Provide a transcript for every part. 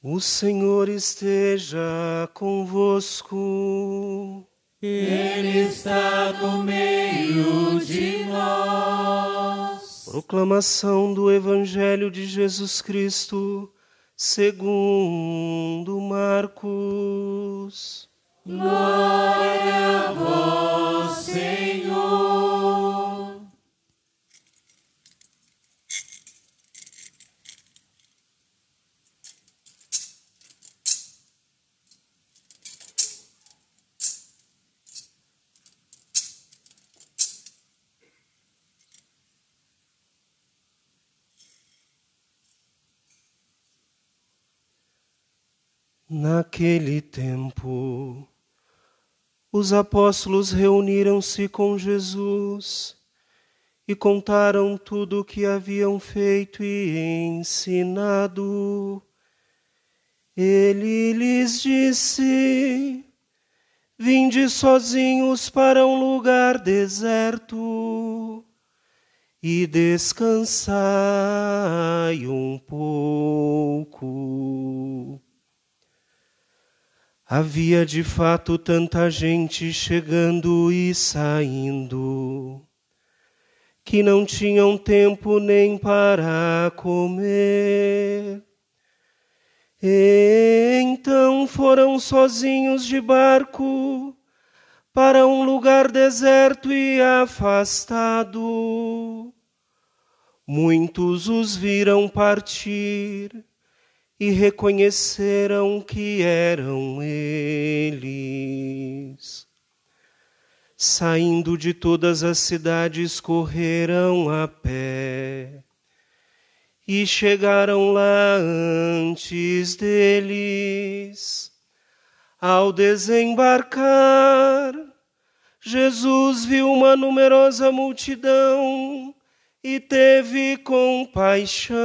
O Senhor esteja convosco. Ele está no meio de nós. Proclamação do Evangelho de Jesus Cristo, segundo Marcos. Glória a vós, Senhor. Naquele tempo, os apóstolos reuniram-se com Jesus e contaram tudo o que haviam feito e ensinado. Ele lhes disse: Vinde sozinhos para um lugar deserto e descansai um pouco. Havia de fato tanta gente chegando e saindo, que não tinham tempo nem para comer. E então foram sozinhos de barco para um lugar deserto e afastado. Muitos os viram partir e reconheceram que eram eles. Saindo de todas as cidades, correram a pé e chegaram lá antes deles. Ao desembarcar, Jesus viu uma numerosa multidão e teve compaixão,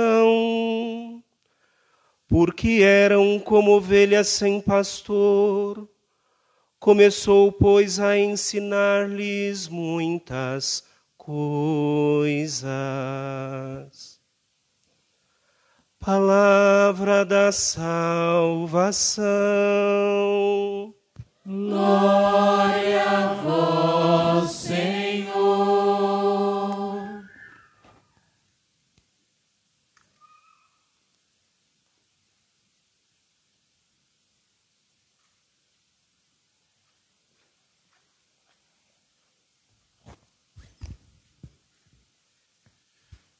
porque eram como ovelhas sem pastor. Começou, pois, a ensinar-lhes muitas coisas. Palavra da salvação. Glória a vós, Senhor.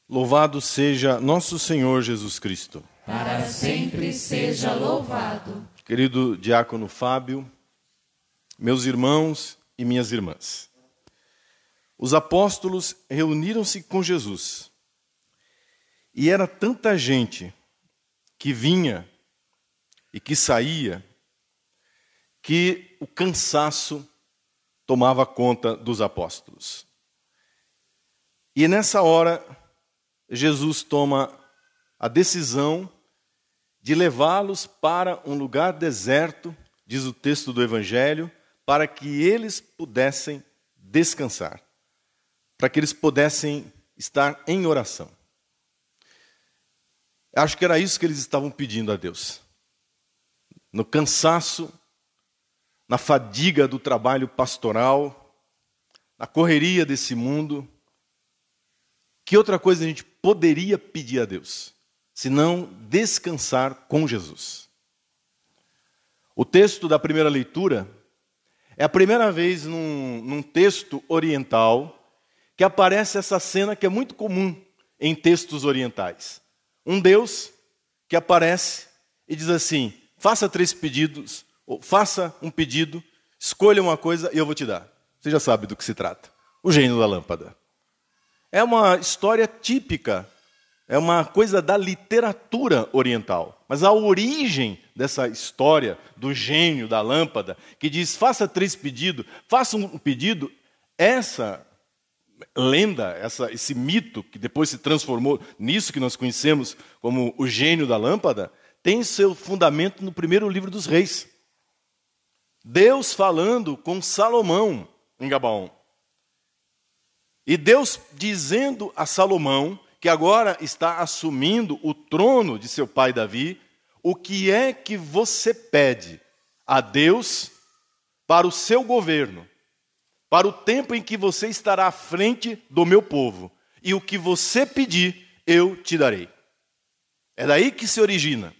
Louvado seja nosso Senhor Jesus Cristo. Para sempre seja louvado. Querido diácono Fábio, meus irmãos e minhas irmãs. Os apóstolos reuniram-se com Jesus. E era tanta gente que vinha e que saía, que o cansaço tomava conta dos apóstolos. E nessa hora, Jesus toma a decisão de levá-los para um lugar deserto, diz o texto do Evangelho, para que eles pudessem descansar, para que eles pudessem estar em oração. Acho que era isso que eles estavam pedindo a Deus. No cansaço, na fadiga do trabalho pastoral, na correria desse mundo, que outra coisa a gente poderia pedir a Deus, senão descansar com Jesus? O texto da primeira leitura é a primeira vez num texto oriental que aparece essa cena que é muito comum em textos orientais. Um Deus que aparece e diz assim: faça 3 pedidos, ou faça um pedido, escolha uma coisa e eu vou te dar. Você já sabe do que se trata. O gênio da lâmpada. É uma história típica, é uma coisa da literatura oriental. Mas a origem dessa história do gênio da lâmpada, que diz, faça 3 pedidos, faça um pedido, essa lenda, esse mito, que depois se transformou nisso que nós conhecemos como o gênio da lâmpada, tem seu fundamento no primeiro livro dos reis. Deus falando com Salomão em Gabaon. E Deus dizendo a Salomão, que agora está assumindo o trono de seu pai Davi, o que é que você pede a Deus para o seu governo, para o tempo em que você estará à frente do meu povo. E o que você pedir, eu te darei. É daí que se origina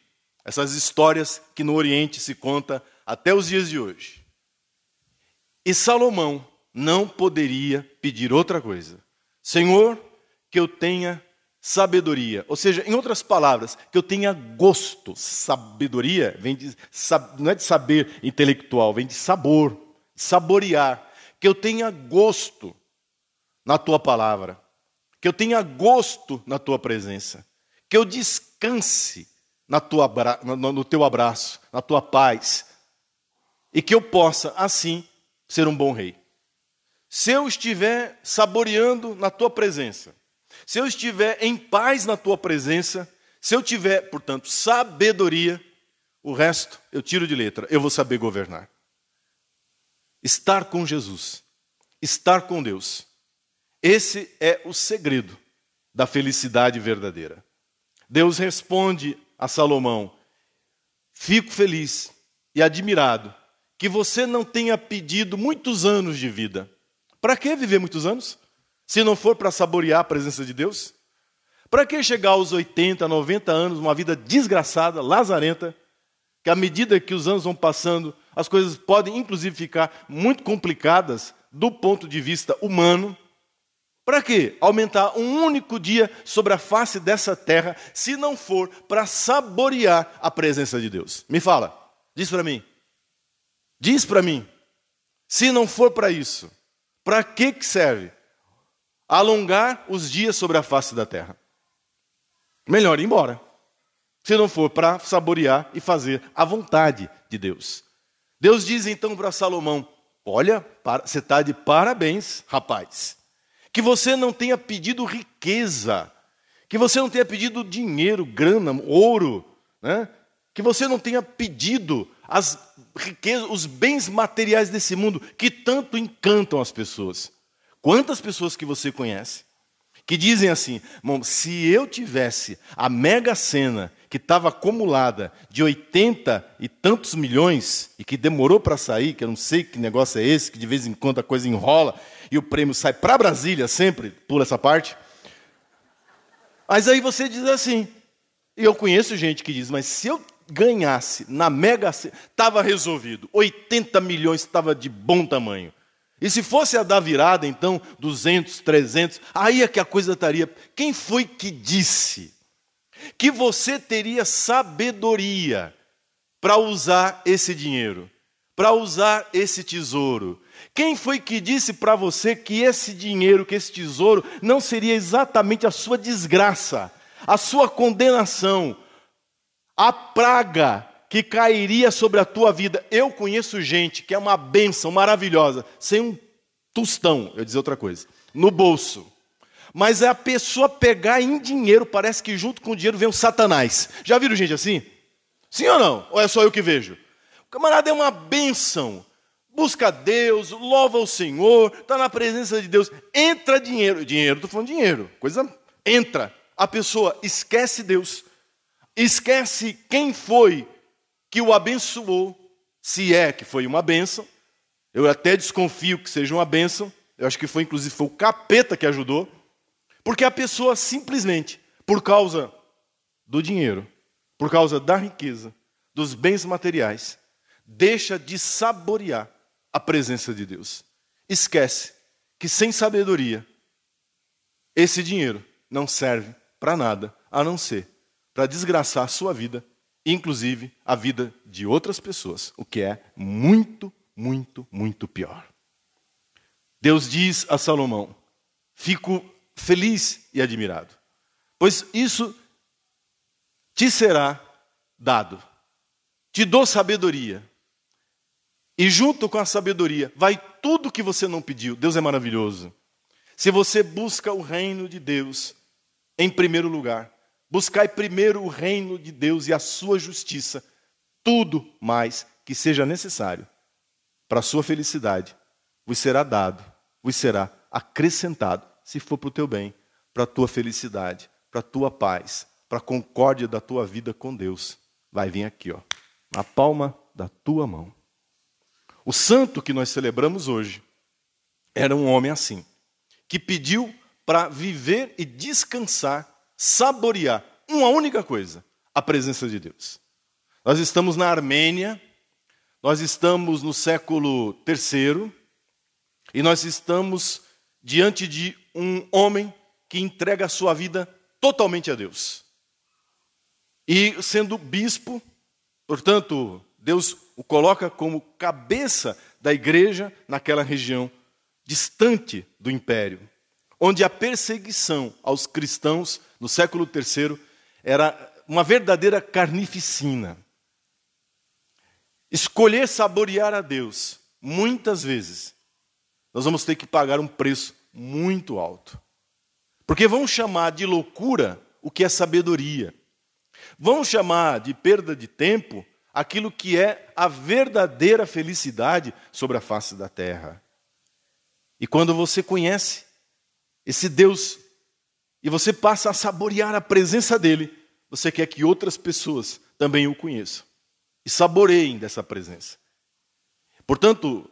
essas histórias que no Oriente se conta até os dias de hoje. E Salomão não poderia pedir outra coisa. Senhor, que eu tenha sabedoria. Ou seja, em outras palavras, que eu tenha gosto. Sabedoria vem não é de saber intelectual, vem de sabor, saborear. Que eu tenha gosto na tua palavra. Que eu tenha gosto na tua presença. Que eu descanse no teu abraço, na tua paz. E que eu possa, assim, ser um bom rei. Se eu estiver saboreando na tua presença, se eu estiver em paz na tua presença, se eu tiver, portanto, sabedoria, o resto eu tiro de letra, eu vou saber governar. Estar com Jesus, estar com Deus, esse é o segredo da felicidade verdadeira. Deus responde a Salomão: fico feliz e admirado que você não tenha pedido muitos anos de vida. Para que viver muitos anos? Se não for para saborear a presença de Deus? Para que chegar aos 80, 90 anos, uma vida desgraçada, lazarenta, que à medida que os anos vão passando, as coisas podem inclusive ficar muito complicadas do ponto de vista humano? Para que aumentar um único dia sobre a face dessa terra, se não for para saborear a presença de Deus? Me fala, diz para mim. Diz para mim, se não for para isso, para que serve alongar os dias sobre a face da terra? Melhor ir embora, se não for para saborear e fazer a vontade de Deus. Deus diz então para Salomão: olha, você está de parabéns, rapaz, que você não tenha pedido riqueza, que você não tenha pedido dinheiro, grana, ouro, né? Que você não tenha pedido as riquezas, os bens materiais desse mundo que tanto encantam as pessoas. Quantas pessoas que você conhece que dizem assim: se eu tivesse a Mega Sena que estava acumulada de 80 e tantos milhões e que demorou para sair, que eu não sei que negócio é esse, que de vez em quando a coisa enrola e o prêmio sai para Brasília sempre, pula essa parte. Mas aí você diz assim, e eu conheço gente que diz: mas se eu ganhasse na Mega Sena, estava resolvido, 80 milhões estava de bom tamanho. E se fosse a dar virada, então, 200, 300, aí é que a coisa estaria... Quem foi que disse que você teria sabedoria para usar esse dinheiro, para usar esse tesouro? Quem foi que disse para você que esse dinheiro, que esse tesouro, não seria exatamente a sua desgraça, a sua condenação, a praga que cairia sobre a tua vida? Eu conheço gente que é uma bênção maravilhosa, sem um tostão, eu ia dizer outra coisa, no bolso. Mas é a pessoa pegar em dinheiro, parece que junto com o dinheiro vem um Satanás. Já viram gente assim? Sim ou não? Ou é só eu que vejo? O camarada é uma bênção, busca Deus, louva o Senhor, está na presença de Deus, entra dinheiro, estou falando dinheiro, coisa entra. A pessoa esquece Deus, esquece quem foi que o abençoou, se é que foi uma bênção. Eu até desconfio que seja uma bênção. Eu acho que foi, inclusive, foi o capeta que ajudou. Porque a pessoa simplesmente, por causa do dinheiro, por causa da riqueza, dos bens materiais, deixa de saborear a presença de Deus. Esquece que sem sabedoria, esse dinheiro não serve para nada, a não ser para desgraçar a sua vida, inclusive a vida de outras pessoas, o que é muito, muito, muito pior. Deus diz a Salomão: fico feliz e admirado, pois isso te será dado. Te dou sabedoria. E junto com a sabedoria vai tudo que você não pediu. Deus é maravilhoso. Se você busca o reino de Deus em primeiro lugar, buscai primeiro o reino de Deus e a sua justiça, tudo mais que seja necessário para a sua felicidade vos será dado, vos será acrescentado, se for para o teu bem, para a tua felicidade, para a tua paz, para a concórdia da tua vida com Deus. vai vir aqui, ó, na palma da tua mão. O santo que nós celebramos hoje era um homem assim, que pediu para viver e descansar, saborear uma única coisa, a presença de Deus. Nós estamos na Armênia, nós estamos no século III, e nós estamos diante de um homem que entrega a sua vida totalmente a Deus. E sendo bispo, portanto, Deus o coloca como cabeça da igreja naquela região distante do império, onde a perseguição aos cristãos no século III era uma verdadeira carnificina. Escolher saborear a Deus, muitas vezes, nós vamos ter que pagar um preço muito alto. Porque vão chamar de loucura o que é sabedoria. Vão chamar de perda de tempo aquilo que é a verdadeira felicidade sobre a face da terra. E quando você conhece esse Deus e você passa a saborear a presença dele, você quer que outras pessoas também o conheçam e saboreiem dessa presença. Portanto,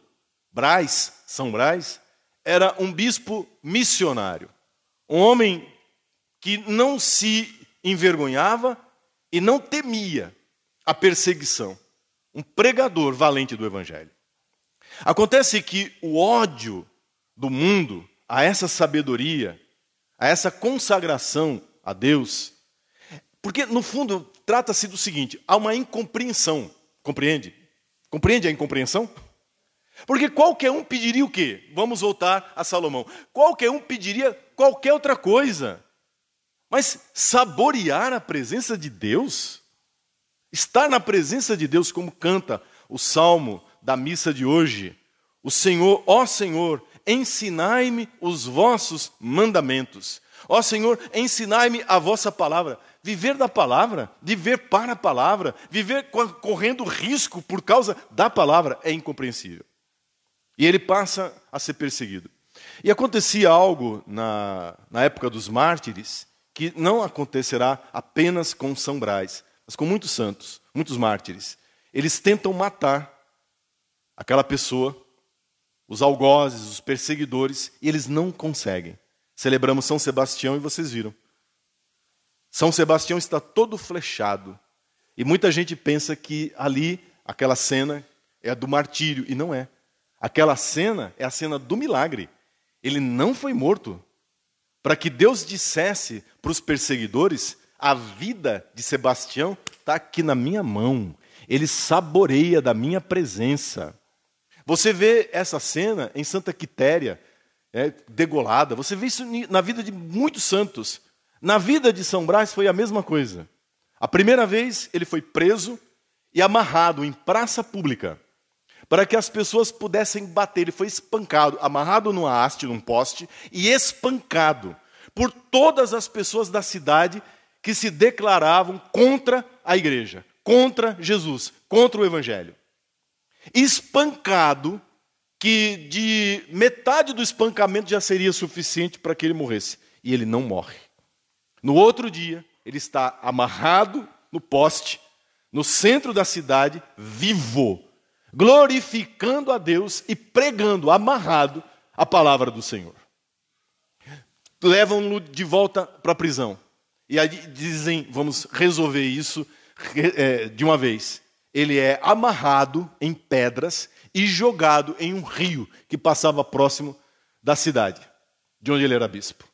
São Brás, era um bispo missionário, um homem que não se envergonhava e não temia a perseguição, um pregador valente do evangelho. Acontece que o ódio do mundo a essa sabedoria, a essa consagração a Deus, porque no fundo trata-se do seguinte, há uma incompreensão, compreende? Compreende a incompreensão? Porque qualquer um pediria o quê? Vamos voltar a Salomão. Qualquer um pediria qualquer outra coisa. Mas saborear a presença de Deus, estar na presença de Deus, como canta o salmo da missa de hoje. O Senhor, ó Senhor, ensinai-me os vossos mandamentos. Ó Senhor, ensinai-me a vossa palavra. Viver da palavra, viver para a palavra, viver correndo risco por causa da palavra é incompreensível. E ele passa a ser perseguido. E acontecia algo na época dos mártires, que não acontecerá apenas com São Brás, mas com muitos santos, muitos mártires. Eles tentam matar aquela pessoa, os algozes, os perseguidores, e eles não conseguem. Celebramos São Sebastião e vocês viram. São Sebastião está todo flechado. E muita gente pensa que ali, aquela cena é a do martírio, e não é. Aquela cena é a cena do milagre. Ele não foi morto. Para que Deus dissesse para os perseguidores, a vida de Sebastião está aqui na minha mão. Ele saboreia da minha presença. Você vê essa cena em Santa Quitéria, degolada. Você vê isso na vida de muitos santos. Na vida de São Brás foi a mesma coisa. A primeira vez ele foi preso e amarrado em praça pública, para que as pessoas pudessem bater. Ele foi espancado, amarrado numa haste, num poste, e espancado por todas as pessoas da cidade que se declaravam contra a igreja, contra Jesus, contra o evangelho. Espancado, que de metade do espancamento já seria suficiente para que ele morresse. E ele não morre. No outro dia, ele está amarrado no poste, no centro da cidade, vivo, glorificando a Deus e pregando, amarrado, a palavra do Senhor. Levam-no de volta para a prisão. E aí dizem, vamos resolver isso de uma vez. Ele é amarrado em pedras e jogado em um rio que passava próximo da cidade, de onde ele era bispo.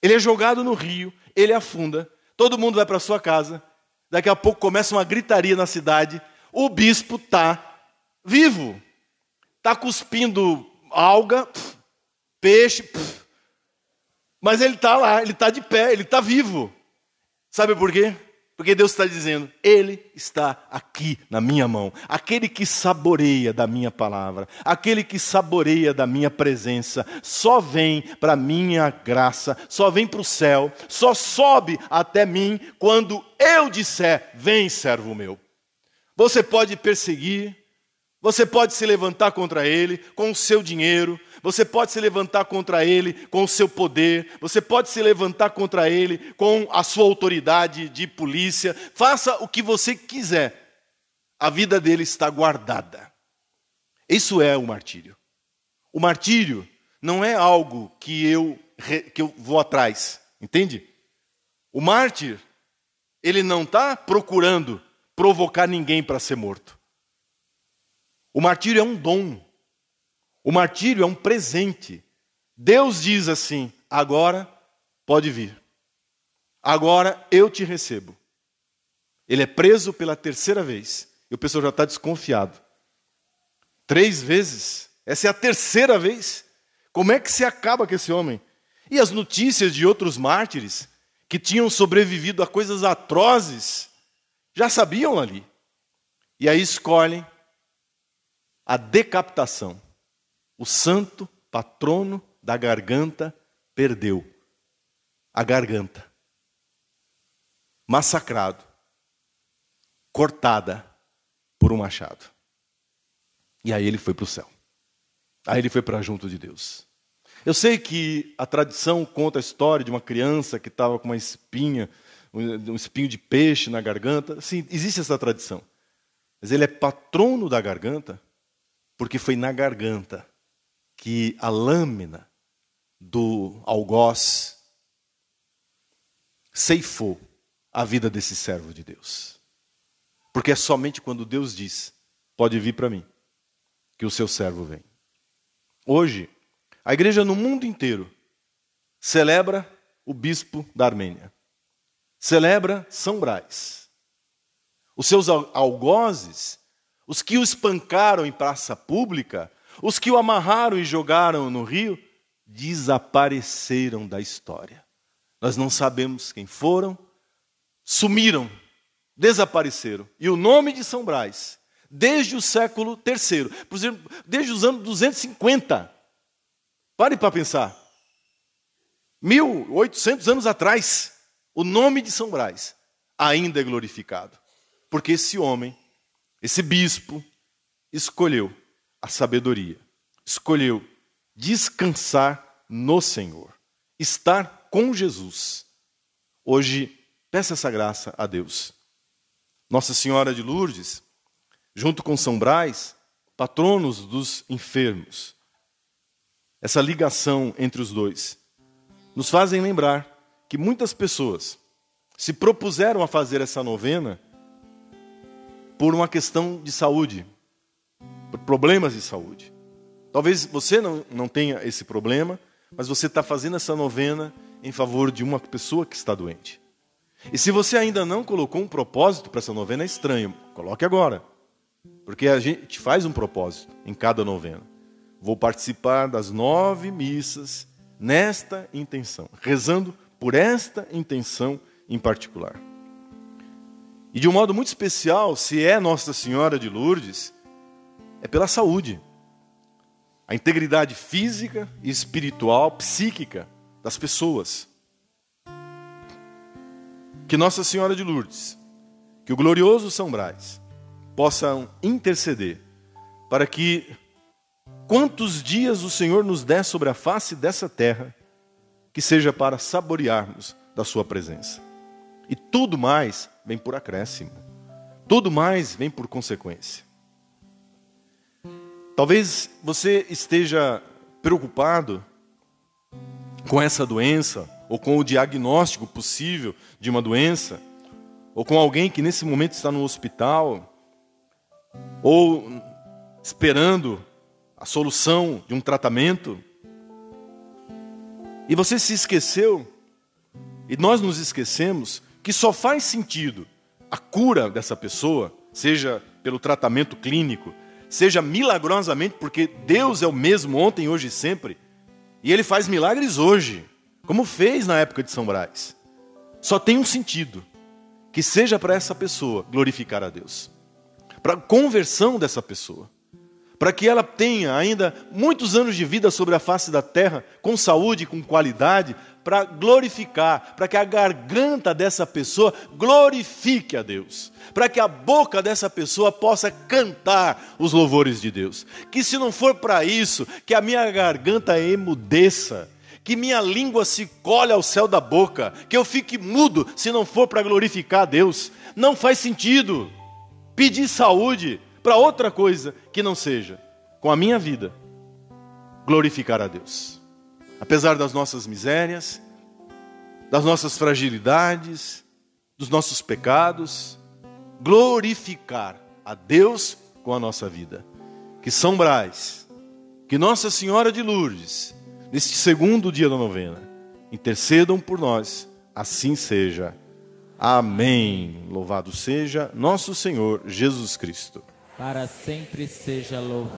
Ele é jogado no rio, ele afunda, todo mundo vai para sua casa, daqui a pouco começa uma gritaria na cidade, o bispo está vivo, está cuspindo alga, peixe, mas ele está lá, ele está de pé, ele está vivo. Sabe por quê? Porque Deus está dizendo, Ele está aqui na minha mão. Aquele que saboreia da minha palavra, aquele que saboreia da minha presença, só vem para a minha graça, só vem para o céu, só sobe até mim quando eu disser, vem servo meu. Você pode perseguir, Você pode se levantar contra ele com o seu dinheiro, você pode se levantar contra ele com o seu poder, você pode se levantar contra ele com a sua autoridade de polícia. Faça o que você quiser. A vida dele está guardada. Isso é o martírio. O martírio não é algo que eu vou atrás, entende? O mártir, ele não está procurando provocar ninguém para ser morto. O martírio é um dom. O martírio é um presente. Deus diz assim: agora pode vir. Agora eu te recebo. Ele é preso pela 3ª vez. E o pessoal já está desconfiado. 3 vezes? Essa é a 3ª vez? Como é que se acaba com esse homem? E as notícias de outros mártires que tinham sobrevivido a coisas atrozes já sabiam ali. E aí escolhem a decapitação. O santo patrono da garganta perdeu a garganta. Massacrado. Cortada por um machado. E aí ele foi para o céu. Aí ele foi para junto de Deus. Eu sei que a tradição conta a história de uma criança que estava com uma espinha, um espinho de peixe na garganta. Sim, existe essa tradição. Mas ele é patrono da garganta porque foi na garganta que a lâmina do algoz ceifou a vida desse servo de Deus. Porque é somente quando Deus diz: pode vir para mim, que o seu servo vem. Hoje, a igreja no mundo inteiro celebra o bispo da Armênia. Celebra São Brás. Os seus algozes, os que o espancaram em praça pública, os que o amarraram e jogaram no rio, desapareceram da história. Nós não sabemos quem foram, sumiram, desapareceram. E o nome de São Brás, desde o século III, por exemplo, desde os anos 250, pare para pensar, 1800 anos atrás, o nome de São Brás ainda é glorificado. Porque esse homem, esse bispo, escolheu a sabedoria, escolheu descansar no Senhor, estar com Jesus. Hoje, peça essa graça a Deus. Nossa Senhora de Lourdes, junto com São Brás, patronos dos enfermos, essa ligação entre os dois, nos fazem lembrar que muitas pessoas se propuseram a fazer essa novena por uma questão de saúde, por problemas de saúde. Talvez você não tenha esse problema, mas você está fazendo essa novena em favor de uma pessoa que está doente. E se você ainda não colocou um propósito para essa novena, é estranho. Coloque agora. Porque a gente faz um propósito em cada novena. Vou participar das 9 missas nesta intenção, rezando por esta intenção em particular. E de um modo muito especial, se é Nossa Senhora de Lourdes, é pela saúde. A integridade física e espiritual, psíquica das pessoas. Que Nossa Senhora de Lourdes, que o glorioso São Brás, possam interceder para que quantos dias o Senhor nos der sobre a face dessa terra, que seja para saborearmos da sua presença. E tudo mais vem por acréscimo. Tudo mais vem por consequência. Talvez você esteja preocupado com essa doença, ou com o diagnóstico possível de uma doença, ou com alguém que nesse momento está no hospital, ou esperando a solução de um tratamento. E você se esqueceu, e nós nos esquecemos, que só faz sentido a cura dessa pessoa, seja pelo tratamento clínico, seja milagrosamente, porque Deus é o mesmo ontem, hoje e sempre, e Ele faz milagres hoje, como fez na época de São Brás. Só tem um sentido, que seja para essa pessoa glorificar a Deus, para a conversão dessa pessoa, para que ela tenha ainda muitos anos de vida sobre a face da terra, com saúde, com qualidade, para glorificar, para que a garganta dessa pessoa glorifique a Deus, para que a boca dessa pessoa possa cantar os louvores de Deus. Que se não for para isso, que a minha garganta emudeça, que minha língua se colhe ao céu da boca, que eu fique mudo se não for para glorificar a Deus. Não faz sentido pedir saúde para outra coisa que não seja, com a minha vida, glorificar a Deus. Apesar das nossas misérias, das nossas fragilidades, dos nossos pecados, glorificar a Deus com a nossa vida. Que São Brás, que Nossa Senhora de Lourdes, neste segundo dia da novena, intercedam por nós, assim seja. Amém. Louvado seja nosso Senhor Jesus Cristo. Para sempre seja louvado.